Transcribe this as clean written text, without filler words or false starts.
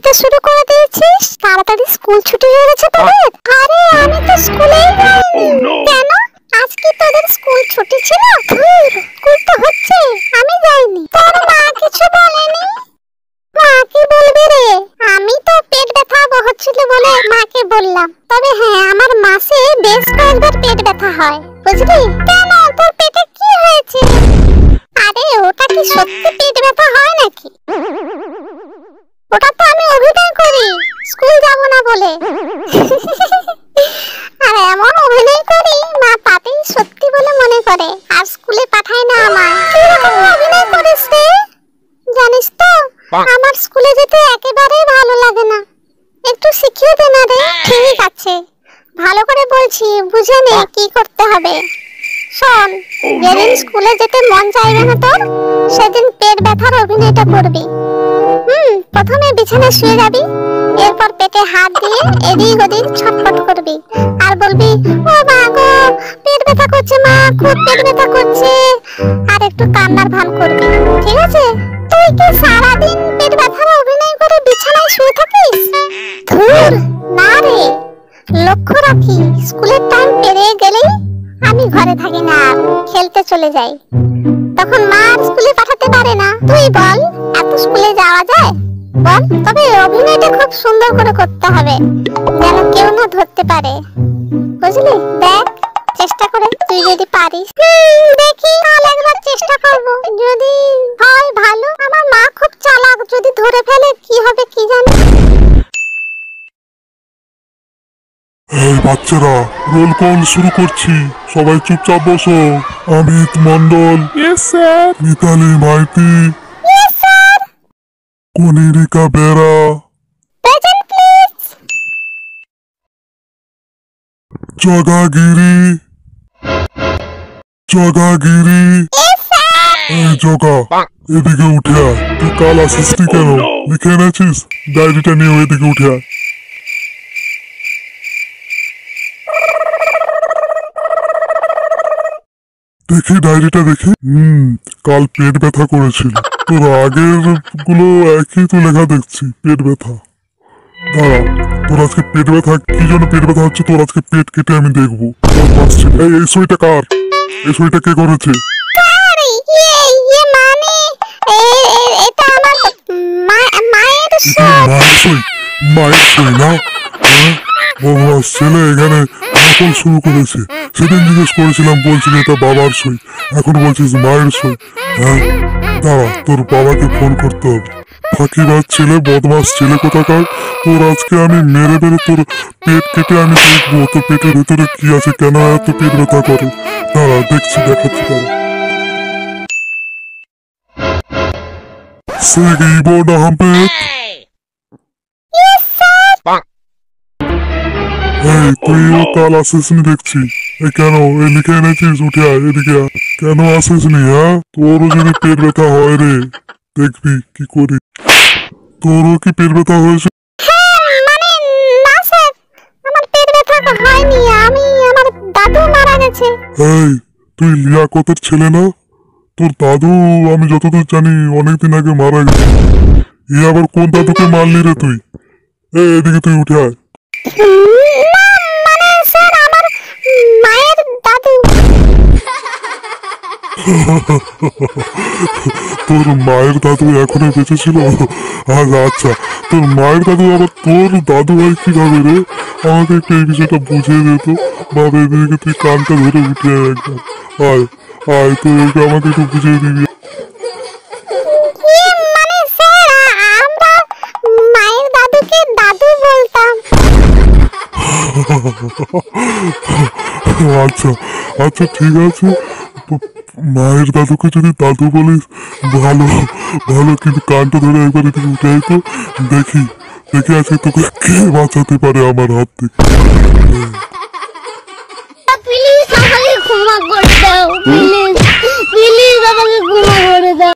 দিতে শুরু করে দিয়েছিস? তাড়াতাড়ি স্কুল ছুটি হয়ে গেছে তোদের? আরে আমি তো স্কুলেই যাইনি। কেন? আজ কি তোদের স্কুল ছুটি ছিল? স্কুল তো হচ্ছে, আমি যাইনি। তোর মা কিছু বলেনি? মা কি বলবে রে? আমি তো পেট ব্যথা হচ্ছিল বলে মাকে বললাম। তবে হ্যাঁ, আমার মাসে বেশ কয়েকবার পেট ব্যথা হয়, বুঝলি? কেন, তোর পেটে কি হয়েছে? আরে ওটা কি সত্যি পেট ব্যথা হয় নাকি? ওটা তো আমি অভিনয় করি স্কুল যাব না বলে। আর এমন অভিনয় করি মা পাপেই সত্যি বলে মনে করে আর স্কুলে পাঠায় না আমায়। কিরকম অভিনয় করিস রে? জানিস তো আমার স্কুলে যেতে একেবারেই ভালো লাগে না। একটু শিখিয়ে দে না রে। ঠিক আছে, ভালো করে বলছি, বুঝে নে কি করতে হবে। শোন, যেদিন স্কুলে যেতে মন চাইবে না তোর, সেদিন পেট ব্যথার অভিনয়টা করবি। প্রথমে বিছানায় শুয়ে যাবি, এরপর পেটে হাত দিয়ে এদিক ওদিক ছটফট করবি আর বলবি, ও মা গো পেট ব্যথা করছে মা, খুব পেট ব্যথা করছে, আর একটু কান্নার ভান করবি। ঠিক আছে? তুই কি সারাদিন পেট ব্যথার অভিনয় করে বিছানায় শুয়ে থাকিস? ধুর, না রে। লক্ষ্য রাখি, স্কুলের টাইম পেরিয়ে গেলেই আমি ঘরে থাকি না, খেলতে চলে যাই। তখন মা আর স্কুলে পাঠাতে পারে না। তুই বল, এত স্কুলে যাওয়া যায়? বল। তবে অভিনয়টা খুব সুন্দর করে করতে হবে, যেন কেউ না ধরতে পারে, বুঝলি? দেখ, চেষ্টা করে, তুই যদি পারিস। দেখি, কাল একবার চেষ্টা করব, যদি হয় ভালো। আমার মা খুব চালাক, যদি ধরে ফেলে কি হবে কি জানি। এই বাচ্চারা, রোল কল শুরু করছি, সবাই চুপচাপ বসো। অমিত মন্ডল, মিতালি মাইতি, কনিরিকা বেরা, জগাগিরি, এই জগা, এদিকে উঠে আয়। তুই কাল আসিসনি কেন? লিখে এনেছিস? ডায়েরিটা নিয়ে এদিকে উঠে আয়। দেখি ডায়েরিটা দেখি। কাল পেট ব্যথা করেছিল। তোর আগের গুলো একই তো লেখা দেখছি, পেট ব্যথা। দাঁড়া, তোর আজকে পেট ব্যথা কি জন্য পেট ব্যথা হচ্ছে, তোর আজকে পেট কেটে আমি দেখবো। এই সইটা কার? এই সইটা কে করেছে? মায়ের সই না? ছেলে এখানে নকল শুরু করেছে। সেদিন জিজ্ঞেস করেছিলাম, বলছিল এটা বাবার সই, এখন বলছিস মায়ের সই। হ্যাঁ, দাঁড়া, তোর বাবাকে ফোন করতে হবে। ফাঁকিবাজ ছেলে, বদমাস ছেলে কোথাকার। তোর আজকে আমি মেরে মেরে তোর পেট কেটে আমি দেখবো তোর পেটের ভেতরে কি আছে, কেন এত পেট ব্যথা করে। দাঁড়া, দেখছি, দেখাচ্ছি। দাঁড়া। Seguimos na Hampet. এই তুইও কাল আসিসনি দেখছি। কেন এই লিখে এনেছিস? উঠে আয়, এদিকে আয়। কেন আসিসনি? হ্যাঁ, তোরও যদি পেট ব্যথা হয় রে, দেখবি কি করি। তোরও কি পেট ব্যথা হয়েছে? এই তুই লিয়াকতের ছেলে না? তোর দাদু আমি যতদূর জানি অনেকদিন আগে মারা গেছে। এ আবার কোন দাদুকে মারলি রে তুই? এদিকে তুই উঠে আয়। তোর মায়ের দাদু এখনো বেঁচে ছিল? আচ্ছা, তোর মায়ের দাদু আবার তোর দাদু হয় কিভাবে রে? আমাকে একটু এই বিষয়টা বুঝিয়ে দে তো। বাবা, এদিকে তুই কানটা ধরে উঠে আয় একদম। আয় আয়, তুই আমাকে একটু বুঝিয়ে দিবি। আচ্ছা আচ্ছা, ঠিক আছে। মায়ের দাদুকে যদি দাদু বলিস ভালো ভালো, কিন্তু কানটা ধরে একবার এদিকে উঠে আয় তো। দেখি দেখি আজকে তোকে কে বাঁচাতে পারে আমার হাত থেকে। প্লিজ আমাকে ক্ষমা করে দাও, প্লিজ।